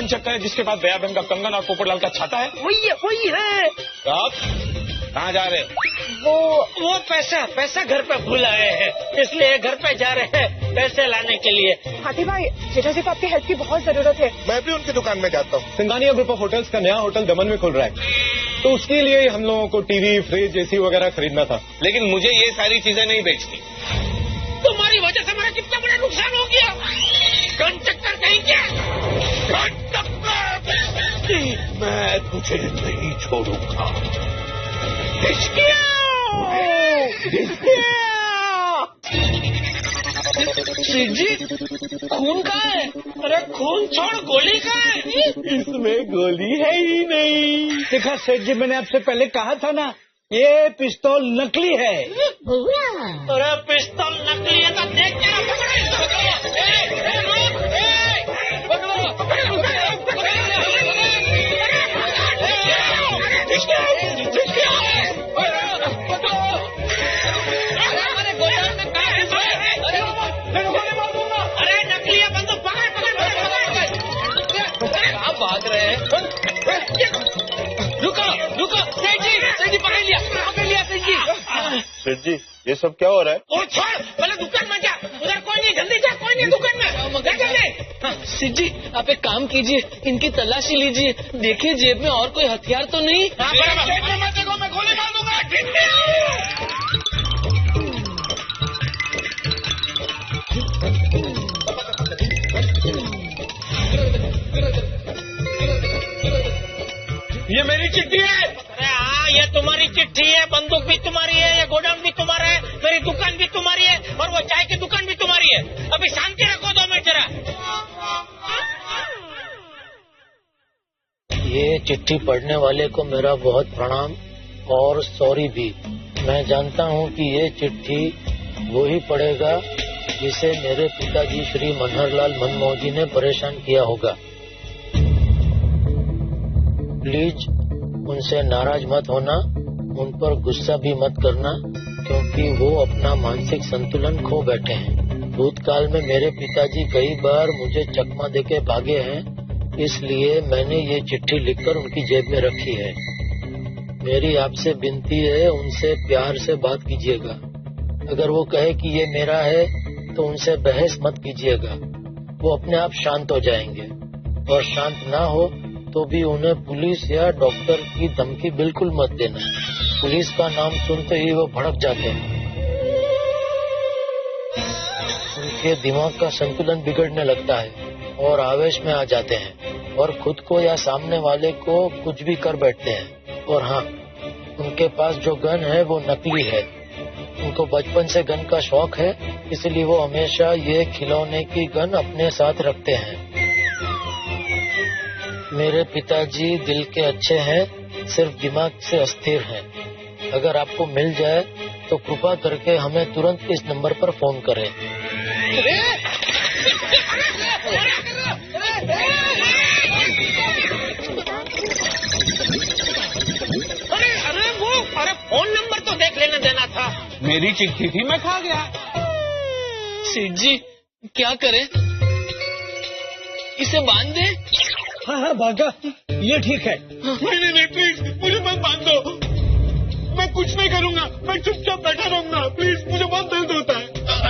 चक्कर है जिसके बाद दया बहन का कंगन और पोपटलाल का छाता है? वही है। कहाँ जा रहे? वो पैसा घर पे भूल आए हैं, इसलिए घर पे जा रहे हैं पैसे लाने के लिए। हाथी भाई, जेठा जी को आपकी हेल्प की बहुत जरूरत है। मैं भी उनकी दुकान में जाता हूँ। सिंघानिया ग्रुप ऑफ होटल्स का नया होटल दमन में खुल रहा है, तो उसके लिए हम लोगों को टीवी, फ्रिज, एसी वगैरह खरीदना था। लेकिन मुझे ये सारी चीजें नहीं बेचनी। तुम्हारी वजह से हमारा कितना बड़ा नुकसान हो गया। गन चक्कर कहीं क्या? मैं तुझे नहीं छोड़ूंगा। सिंह जी, खून का है? अरे खून छोड़, गोली का है। इसमें गोली है ही नहीं। देखा सेठ जी, मैंने आपसे पहले कहा था ना, ये पिस्तौल नकली है। अरे पिस्तौल नकली है तो देख क्या भाग रहे हैं। रुको सेठ जी पकड़ लिया सेठ जी, ये सब क्या हो रहा है? और छोड़, पहले दुकान में जा। उधर कोई नहीं, जल्दी जा, कोई नहीं दुकान में। सिद्ध जी, आप एक काम कीजिए, इनकी तलाशी लीजिए, देखिए जेब में और कोई हथियार तो नहीं। मैं गोली मार दूंगा। ये मेरी चिट्ठी है। अरे हाँ, ये तुम्हारी चिट्ठी है, बंदूक भी तुम्हारी है, ये गोडाउन भी तुम्हारा है, मेरी दुकान भी तुम्हारी है, और वो चाय की दुकान भी तुम्हारी है। अभी शांति रखो 2 मिनट जरा। ये चिट्ठी पढ़ने वाले को मेरा बहुत प्रणाम और सॉरी भी। मैं जानता हूँ कि ये चिट्ठी वो ही पढ़ेगा जिसे मेरे पिताजी श्री मनहरलाल मनमोहन ने परेशान किया होगा। प्लीज उनसे नाराज मत होना, उन पर गुस्सा भी मत करना, क्योंकि वो अपना मानसिक संतुलन खो बैठे हैं। भूतकाल में मेरे पिताजी कई बार मुझे चकमा देके भागे हैं, इसलिए मैंने ये चिट्ठी लिखकर उनकी जेब में रखी है। मेरी आपसे विनती है, उनसे प्यार से बात कीजिएगा। अगर वो कहे कि ये मेरा है तो उनसे बहस मत कीजिएगा, वो अपने आप शांत हो जाएंगे। और शांत ना हो तो भी उन्हें पुलिस या डॉक्टर की धमकी बिल्कुल मत देना। पुलिस का नाम सुनते ही वो भड़क जाते हैं, उनके दिमाग का संतुलन बिगड़ने लगता है और आवेश में आ जाते हैं और खुद को या सामने वाले को कुछ भी कर बैठते हैं। और हाँ, उनके पास जो गन है वो नकली है। उनको बचपन से गन का शौक है, इसलिए वो हमेशा ये खिलौने की गन अपने साथ रखते हैं। मेरे पिताजी दिल के अच्छे हैं, सिर्फ दिमाग से अस्थिर हैं। अगर आपको मिल जाए तो कृपा करके हमें तुरंत इस नंबर पर फोन करें। अरे फोन नंबर तो देख लेना देना था। मेरी चिट्ठी थी, मैं खा गया। सेठ जी, क्या करें? इसे बांध दे? हाँ भागा, ये ठीक है। नहीं प्लीज, मुझे मत बांध दो। मैं कुछ नहीं करूँगा, मैं चुपचाप बैठा रहूँगा। प्लीज, मुझे बहुत दर्द होता है।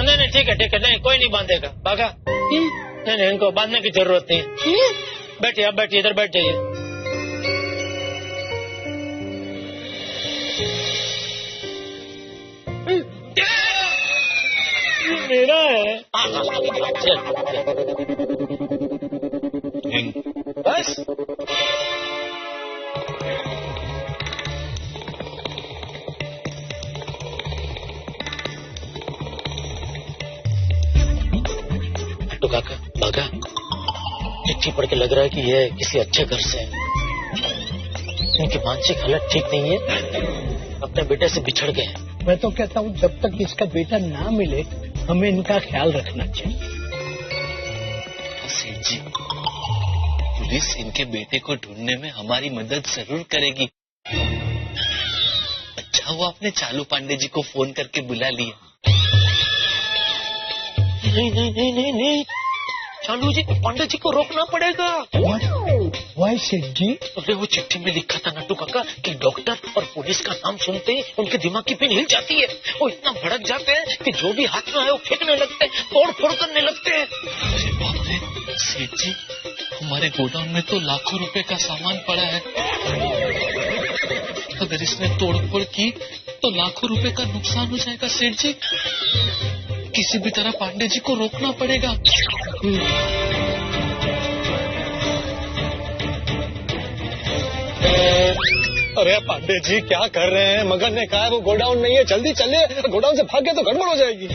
नहीं ठीक है, नहीं कोई नहीं बांधेगा। भागा। नहीं, इनको बांधने की जरूरत नहीं। बैठिए, आप बैठिए, इधर बैठ जाइए। मेरा है। बस तो काका भागा। चिट्ठी पढ़ के लग रहा है कि ये किसी अच्छे घर से है। इनकी मानसिक हालत ठीक नहीं है, अपने बेटे से बिछड़ गए। मैं तो कहता हूँ जब तक इसका बेटा ना मिले हमें इनका ख्याल रखना चाहिए। सेठ जी, पुलिस इनके बेटे को ढूंढने में हमारी मदद जरूर करेगी। अच्छा हुआ आपने चालू पांडे जी को फोन करके बुला लिया। नहीं, चालू जी, पांडे जी को रोकना पड़ेगा। है सेठ जी? अरे वो चिट्ठी में लिखा था नट्टू काका कि डॉक्टर और पुलिस का नाम सुनते ही उनके दिमाग की पिन हिल जाती है। वो इतना भड़क जाते हैं कि जो भी हाथ में आए वो फेंकने लगते हैं, तोड़ फोड़ करने लगते हैं। अरे बाप रे सेठ जी, हमारे गोदाम में तो लाखों रुपए का सामान पड़ा है। अगर इसने तोड़फोड़ की तो लाखों रुपए का नुकसान हो जाएगा सेठ जी। किसी भी तरह पांडे जी को रोकना पड़ेगा। अरे पांडे जी क्या कर रहे हैं? मगन ने कहा है वो गोडाउन नहीं है, जल्दी चलिए, गोडाउन से भाग गए तो गड़बड़ हो जाएगी।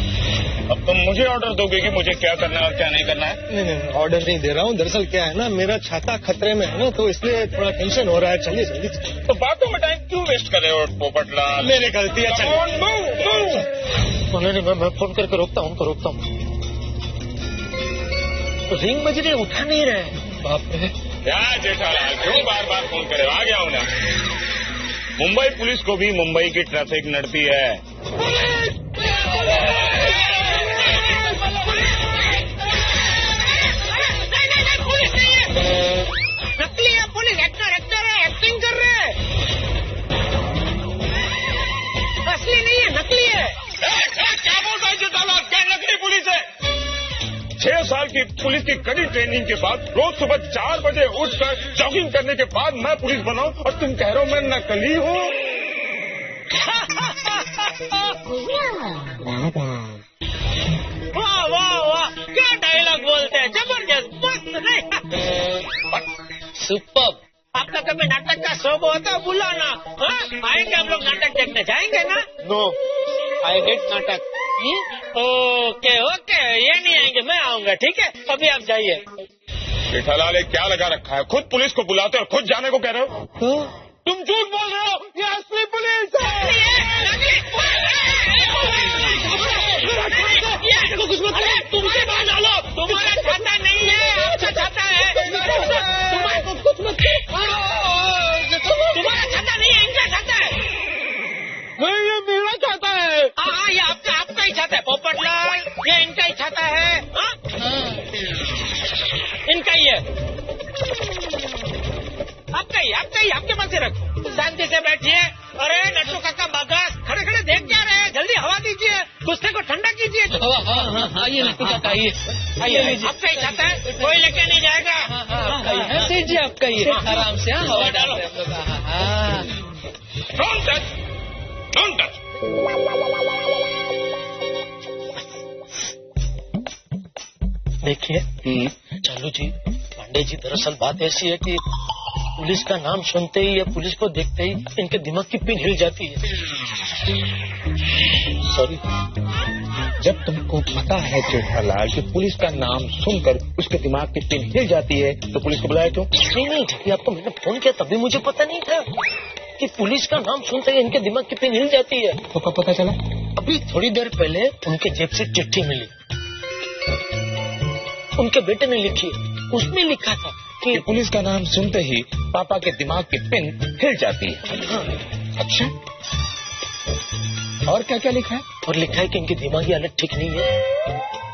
अब तुम मुझे ऑर्डर दोगे कि मुझे क्या करना है और क्या नहीं करना है? नहीं, ऑर्डर नहीं दे रहा हूँ। दरअसल क्या है ना, मेरा छाता खतरे में है ना, तो इसलिए थोड़ा टेंशन हो रहा है। चलिए जल्दी। तो बातों में टाइम क्यों वेस्ट कर रहे हो पोपटलाल? मेरी गलती है। नहीं, मैं फोन करके रोकता हूँ, उनको रोकता हूँ। रिंग बज रही, उठा नहीं रहे। बाप रे, क्या जेठालाल क्यों बार बार फोन करे? आ गया हूँ ना। मुंबई पुलिस को भी मुंबई की ट्रैफिक नड़ती है। नकली है पुलिस, एक्टर है, एक्टिंग कर रहे हैं। असली नहीं है, नकली है। क्या बोल रहा है जेठालाल? क्या नकली पुलिस है? 6 साल की पुलिस की कड़ी ट्रेनिंग के बाद रोज सुबह 4 बजे उठकर जॉगिंग करने के बाद मैं पुलिस बना और तुम कह रहे हो मैं नकली हूँ? वाह वाह वाह, क्या डायलॉग बोलते हैं, जबरदस्त, मस्त। नहीं सुपर। आपका कभी नाटक का शो होता बुलाना, आएंगे हम लोग नाटक देखने, जाएंगे ना? नो, आई हेट नाटक। ओके ओके, ये नहीं आएंगे, मैं आऊंगा, ठीक है? अभी आप जाइए। जेठालाल ये क्या लगा रखा है? खुद पुलिस को बुलाते और खुद जाने को कह रहे हो? तुम झूठ बोल रहे हो, ये असली पुलिस है। तुमसे बात डालो, तुम्हारा छाता नहीं है, आपका छाता है। तुम्हारा छाता नहीं है, इनका छाता है। नहीं, ये मेरा छाता है। हाँ, ये आपका ही छाता है पोपटलाल, ये इनका ही छाता है। इनका ही है, आपका ही, आपके पास ही रखो। शांति से बैठिए। अरे नट्टू काका बागास, खड़े खड़े देख क्या रहे हैं? जल्दी हवा दीजिए, गुस्से को ठंडा कीजिए। आइए नट्टू काका, आइए। आपका ही छाता है, कोई लेके नहीं जाएगा। सेठ जी आपका ही है, आराम से हवा डालो। Don't touch! Don't touch! देखिए चालू जी, पांडे जी, दरअसल बात ऐसी है कि पुलिस का नाम सुनते ही या पुलिस को देखते ही इनके दिमाग की पिन हिल जाती है। सॉरी। जब तुमको पता है जेठालाल कि पुलिस का नाम सुनकर उसके दिमाग की पिन हिल जाती है तो पुलिस को बुलाया क्यों? नहीं, जब आपको मैंने फोन किया तभी मुझे पता नहीं था कि पुलिस का नाम सुनते ही इनके दिमाग की पिन हिल जाती है। तो कब पता चला? अभी थोड़ी देर पहले उनके जेब से चिट्ठी मिली, उनके बेटे ने लिखी। उसमें लिखा था कि पुलिस का नाम सुनते ही पापा के दिमाग की पिन हिल जाती है। हाँ। अच्छा, और क्या क्या लिखा है? और लिखा है कि इनकी दिमागी हालत ठीक नहीं है।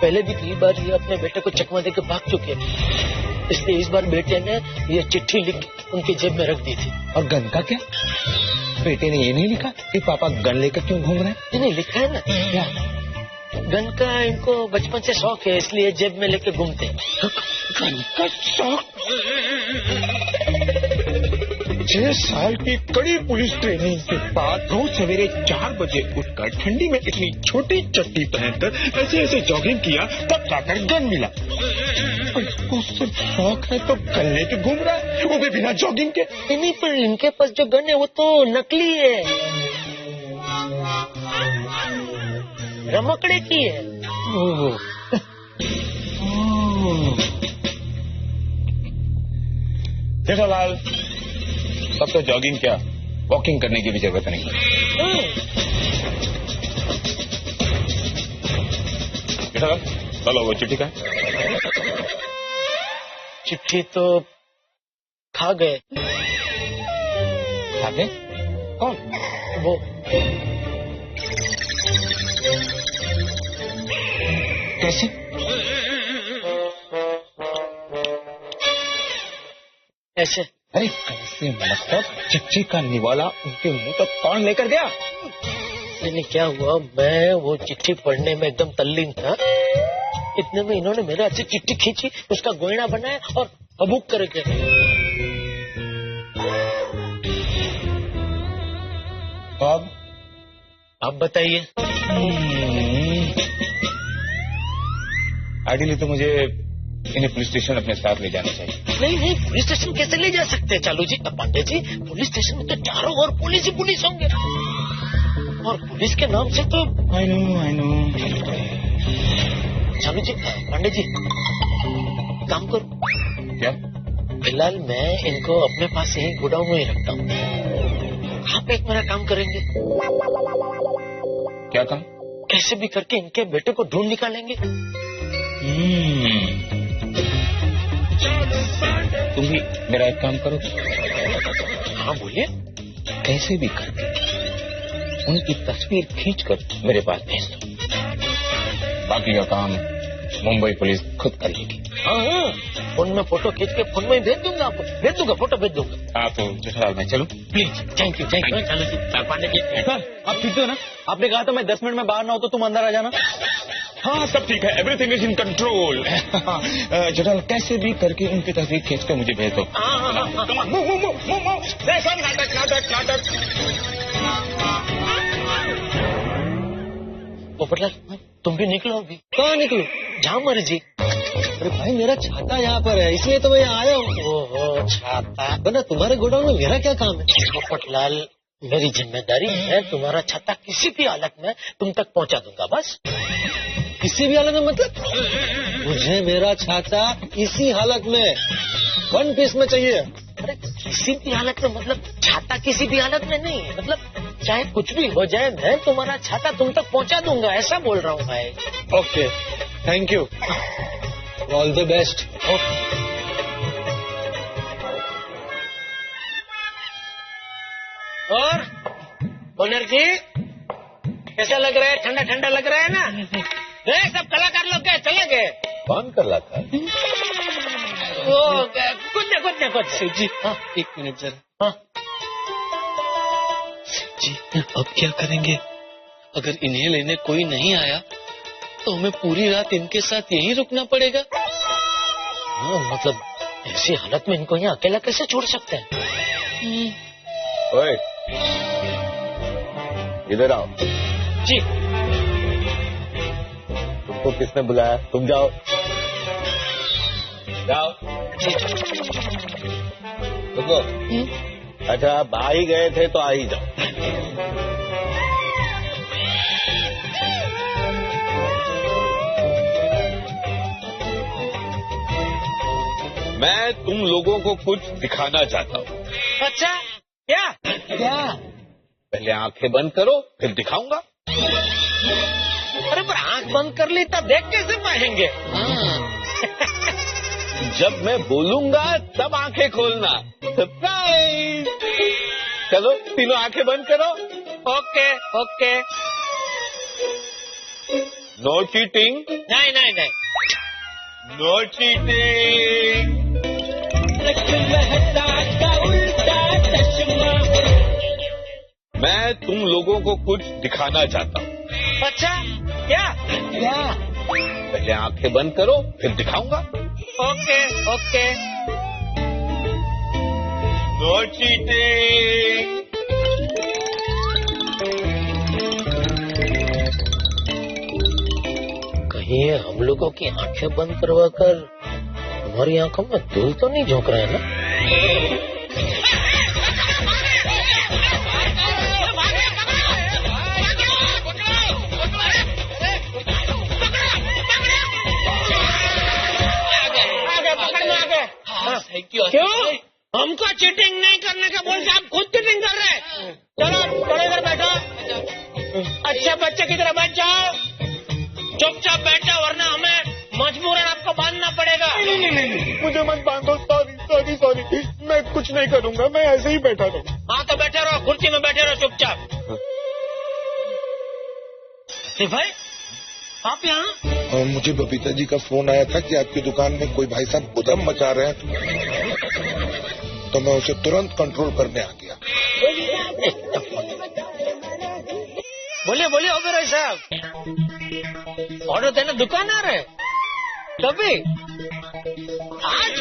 पहले भी 3 बार ये अपने बेटे को चकमा देकर भाग चुके हैं, इसलिए इस बार बेटे ने ये चिट्ठी लिख उनकी जेब में रख दी थी। और गन का क्या? बेटे ने ये नहीं लिखा कि पापा गन लेकर क्यों घूम रहे हैं? नहीं, लिखा है ना। क्या? गन का इनको बचपन से शौक है, इसलिए जेब में लेके घूमते हैं। गन का शौक? 6 साल की कड़ी पुलिस ट्रेनिंग के बाद रोज सवेरे 4 बजे उठकर ठंडी में इतनी छोटी चट्टी पहनकर ऐसे ऐसे जॉगिंग किया, तब जाकर गन मिला। उसको सिर्फ शौक है तो गन लेके घूम रहा है, वो भी बिना जॉगिंग के। नहीं, पर इनके पास जो गन है वो तो नकली है, रमकड़े की है। जेठालाल तब तो जॉगिंग क्या, वॉकिंग करने की भी जरूरत नहीं। जेठालाल चलो, वो चिट्ठी का चिट्ठी तो खा गए। खा गए? कौन? वो कैसे? ऐसे अरे कैसे मतलब चिट्ठी का निवाला उनके मुंह तक कौन लेकर गया? नहीं क्या हुआ, मैं वो चिट्ठी पढ़ने में एकदम तल्लीन था, इतने में इन्होंने मेरे हाथ से चिट्ठी खींची, उसका गोइना बनाया और अबूक करके। अब बताइए। आइडियली तो मुझे इन्हें पुलिस स्टेशन अपने साथ ले जाना चाहिए। नहीं पुलिस स्टेशन कैसे ले जा सकते हैं चालू जी? पांडे जी, पुलिस स्टेशन में तो चारों ओर पुलिस ही पुलिस होंगे, और पुलिस के नाम से तो। I know. चालू जी, पांडे जी काम करो। क्या? फिलहाल मैं इनको अपने पास यही गोडाउन में ही रखता हूँ, आप एक मेरा काम करेंगे? क्या काम? कैसे भी करके इनके बेटे को ढूंढ निकालेंगे। तुम भी मेरा एक काम करो। हाँ बोलिए। कैसे भी करके उनकी तस्वीर खींचकर मेरे पास भेज दो, बाकी का काम मुंबई पुलिस खुद कर लेगी। हाँ, फोन में फोटो खींच के फोन में ही भेज दूंगा आपको, भेज दूंगा, फोटो भेज दूंगा। आप तो जेठालाल मैं चलूं? प्लीज। थैंक यू चालू जी। पांडे जी आप ठीक हो ना? आपने कहा था मैं 10 मिनट में बाहर ना हो तो तुम अंदर आ जाना। हाँ सब ठीक है, everything is in control. Jethalal कैसे भी करके उनकी तस्वीर खींचकर मुझे भेज दो। नाटक। पोपटलाल तुम भी निकलो अभी। कहाँ निकलो? जहाँ मर्जी। अरे भाई मेरा छाता यहाँ पर है, इसलिए तो मैं यहाँ आया हूँ। ओहो छाता, वरना तुम्हारे गोडाउन में मेरा क्या काम है? पोपटलाल मेरी जिम्मेदारी है, तुम्हारा छाता किसी भी हालत में तुम तक पहुँचा दूंगा। बस किसी भी हालत में मतलब? मुझे मेरा छाता इसी हालत में 1 पीस में चाहिए। अरे किसी भी हालत में मतलब छाता किसी भी हालत में नहीं, मतलब चाहे कुछ भी हो जाए मैं तुम्हारा छाता तुम तक पहुंचा दूंगा, ऐसा बोल रहा हूँ भाई। Okay thank you, all the best. और ओनर जी कैसा लग रहा है? ठंडा ठंडा लग रहा है ना? सब कलाकार लोग गए, चले गए। कौन कलाकार? कुछ जी। हाँ 1 मिनट जरा। हाँ जी अब क्या करेंगे? अगर इन्हें लेने कोई नहीं आया तो हमें पूरी रात इनके साथ यहीं रुकना पड़ेगा। हाँ मतलब ऐसी हालत में इनको यहाँ अकेला कैसे छोड़ सकते हैं? ओए इधर आओ। जी तुमको किसने बुलाया? तुम जाओ। रुको। अच्छा आप आ ही गए थे तो आ ही जाओ। मैं तुम लोगों को कुछ दिखाना चाहता हूँ। अच्छा क्या? पहले आंखें बंद करो फिर दिखाऊंगा। अरे पर आंख बंद कर ली तब देख कैसे पाएंगे? जब मैं बोलूंगा तब आंखें खोलना। सरप्राइज। चलो तीनों आंखें बंद करो। Okay okay. No cheating. नहीं। No cheating. मैं तुम लोगों को कुछ दिखाना चाहता हूँ। अच्छा क्या? पहले आंखें बंद करो फिर दिखाऊंगा। Okay no cheating. कहीं ये हम लोगों की आंखें बंद करवा कर हमारी आंखों में धूल तो नहीं झोंक रहे हैं ना? क्यों? हमको चीटिंग नहीं करने का बोल के आप खुद चीटिंग कर रहे हैं। चलो इधर बैठो। अच्छा बच्चे की तरह बैठ जाओ, चुपचाप बैठो वरना हमें मजबूरन आपको बांधना पड़ेगा। नहीं, मुझे मत बांधो। सॉरी, मैं कुछ नहीं करूंगा, मैं ऐसे ही बैठा रहूँ। हाँ तो बैठे रहो, कुर्सी में बैठे रहो चुपचाप। भाई आप यहाँ? मुझे बबीता जी का फोन आया था कि आपकी दुकान में कोई भाई साहब उधम मचा रहे हैं, तो मैं उसे तुरंत कंट्रोल करने आ गया। बोलिए बोलिए ओबेरॉय साहब, ऑर्डर देने दुकान आ रहे? कभी? आज?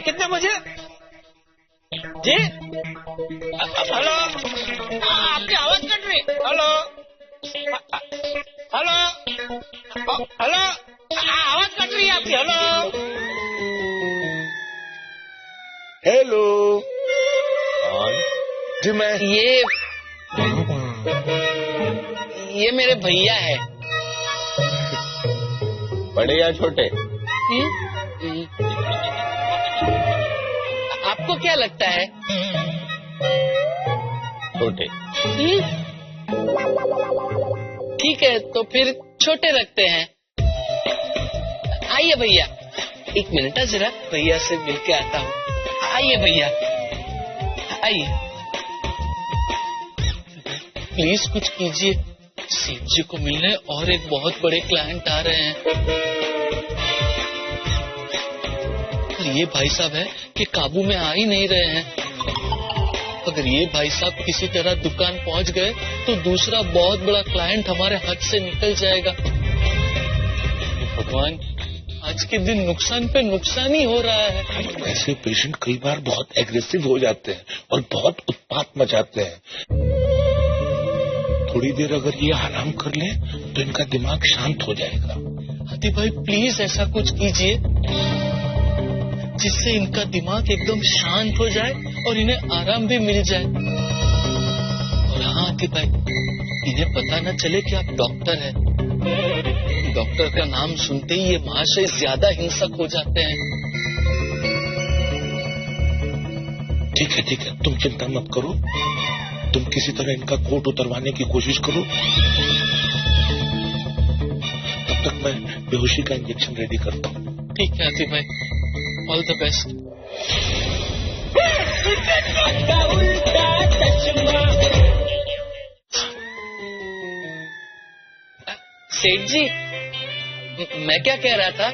कितने बजे? जी? हेलो, आपकी आवाज कट रही। हेलो हेलो हेलो, आवाज कट रही है आपकी। हेलो हेलो जी, मैं ये मेरे भैया है। बड़े या छोटे? आपको क्या लगता है? छोटे। ठीक है, तो फिर छोटे रखते हैं। आइए भैया, एक मिनट जरा भैया से मिलके आता हूँ। आइए भैया, आइए। प्लीज कुछ कीजिए, सेठ जी को मिलने और एक बहुत बड़े क्लाइंट आ रहे हैं। और ये भाई साहब है कि काबू में आ ही नहीं रहे हैं। अगर ये भाई साहब किसी तरह दुकान पहुंच गए तो दूसरा बहुत बड़ा क्लाइंट हमारे हाथ से निकल जाएगा। भगवान, आज के दिन नुकसान पे नुकसान ही हो रहा है। ऐसे पेशेंट कई बार बहुत एग्रेसिव हो जाते हैं और बहुत उत्पात मचाते हैं। थोड़ी देर अगर ये आराम कर ले तो इनका दिमाग शांत हो जाएगा। हाथी भाई प्लीज ऐसा कुछ कीजिए जिससे इनका दिमाग एकदम शांत हो जाए और इन्हें आराम भी मिल जाए। और हाँ हाथी भाई, इन्हें पता न चले कि आप डॉक्टर हैं। डॉक्टर का नाम सुनते ही ये महाशय ज्यादा हिंसक हो जाते हैं। ठीक है, तुम चिंता मत करो। तुम किसी तरह इनका कोट उतरवाने की कोशिश करो। तब तक मैं बेहोशी का इंजेक्शन रेडी करता हूँ। ठीक है हाथी भाई, ऑल द बेस्ट। सेठ जी, मैं क्या कह रहा था,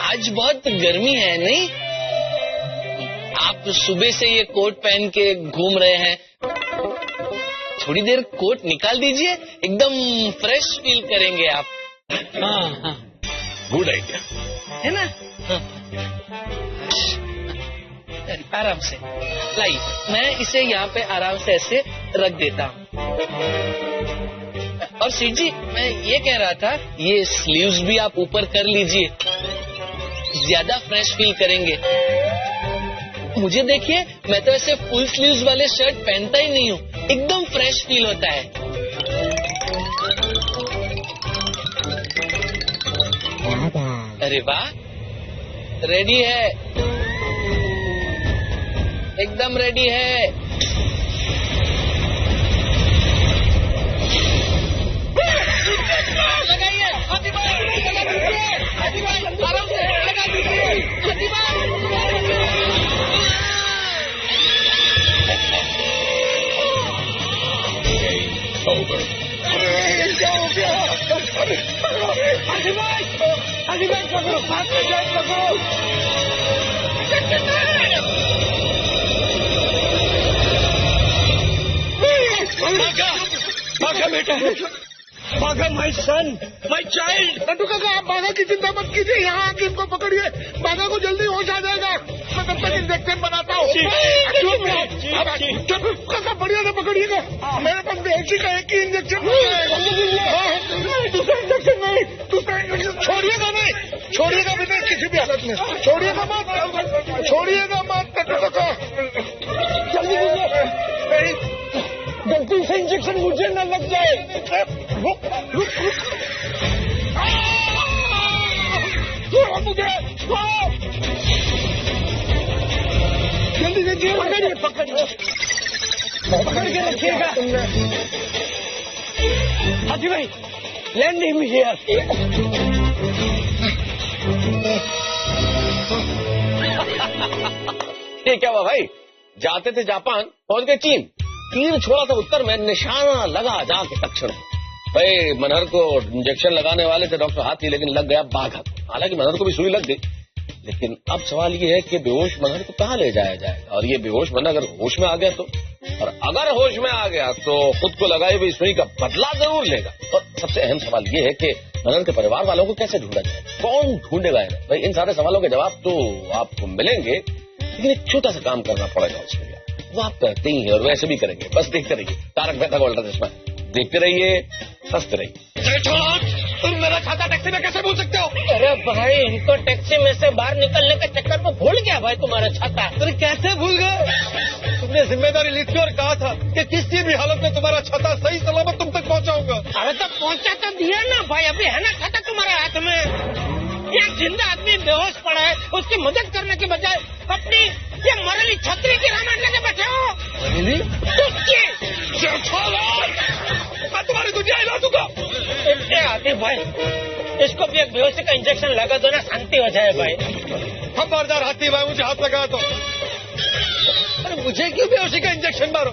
आज बहुत गर्मी है नहीं? आप सुबह से ये कोट पहन के घूम रहे हैं, थोड़ी देर कोट निकाल दीजिए, एकदम फ्रेश फील करेंगे आप। हाँ, गुड आइडिया है ना? हाँ। आराम से लाइए, मैं इसे यहाँ पे आराम से ऐसे रख देता हूँ। और सेठ जी, मैं ये कह रहा था, ये स्लीव्स भी आप ऊपर कर लीजिए, ज्यादा फ्रेश फील करेंगे। मुझे देखिए, मैं तो ऐसे फुल स्लीव्स वाले शर्ट पहनता ही नहीं हूँ, एकदम फ्रेश फील होता है। अरे वाह, रेडी है, एकदम रेडी है। लगाइए हाथी भाई, लगा दीजिए हाथी भाई, आराम से लगा दीजिए हाथी भाई। Over. क्या हो गया? हाथी भाई पकड़ो, हाथ में जाए पकड़ो। भागा बेटा, भागा my son, my child. Nandu काका, आप बाघा की चिंता मत कीजिए, यहाँ आके इनको पकड़िए, बाघा को जल्दी होश आ जाएगा। मैं तब तक इंजेक्शन बनाता हूँ। काका बढ़िया से पकड़िएगा, मेरे पास बेहोशी का एक ही इंजेक्शन दूसरा इंजेक्शन नहीं, छोड़िएगा नहीं, छोड़िएगा भी नहीं किसी भी हालत में, छोड़िएगा मत नंदू काका, जल्दी कीजिए, गलती से इंजेक्शन मुझे न लग जाए। रुक मुझे, जल्दी से पकड़िए, पकड़ के रखिएगा। हाथी भाई, लैंड हिम हियर। ये क्या हुआ भाई? जाते थे जापान, पहुंच गए चीन, तीर छोड़ा था उत्तर में, निशाना लगा जाके तक्षण। भाई मनहर को इंजेक्शन लगाने वाले थे डॉक्टर हाथी, लेकिन लग गया बाघा। हालांकि मनहर को भी सुई लग गई, लेकिन अब सवाल ये है कि बेहोश मनहर को कहाँ ले जाया जाएगा, और ये बेहोश मनहर अगर होश में आ गया तो, और अगर होश में आ गया तो खुद को लगाई हुई सुई का बदला जरूर लेगा। और सबसे अहम सवाल ये है कि मनहर के परिवार वालों को कैसे ढूंढा जाए, कौन ढूंढेगा इन्हें? भाई इन सारे सवालों के जवाब तो आपको मिलेंगे, लेकिन एक छोटा सा काम करना पड़ेगा उसके लिए। वो आप करते ही हैं और वैसे भी करेंगे, बस देखते रहिए तारक मेहता का उल्टा चश्मा, देखते रहिए, हंसते रहिए। तुम मेरा खाता टैक्सी में कैसे भूल सकते हो? अरे भाई, इनको टैक्सी में से बाहर निकलने के चक्कर में भूल गया भाई तुम्हारा छाता। अरे कैसे भूल गए? तुमने जिम्मेदारी ली थी और कहा था कि किसी भी हालत में तुम्हारा छाता सही सलामत तुम तक पहुंचाऊंगा। अरे तो पहुंचा तो दिया ना भाई, अभी है ना छाता तुम्हारे हाथ में। ये जिंदा आदमी बेहोश पड़ा है, उसकी मदद करने के बजाय अपनी ये मरली छतरी की रामायण लेके बैठे हो। मैं तुम्हारी दुनिया हिला दूंगा। आते भाई, इसको भी एक बेहोशी का इंजेक्शन लगा दो ना, शांति हो जाए भाई। खबरदार हाथी भाई, मुझे हाथ लगा तो। अरे मुझे क्यों बेहोशी का इंजेक्शन मारो?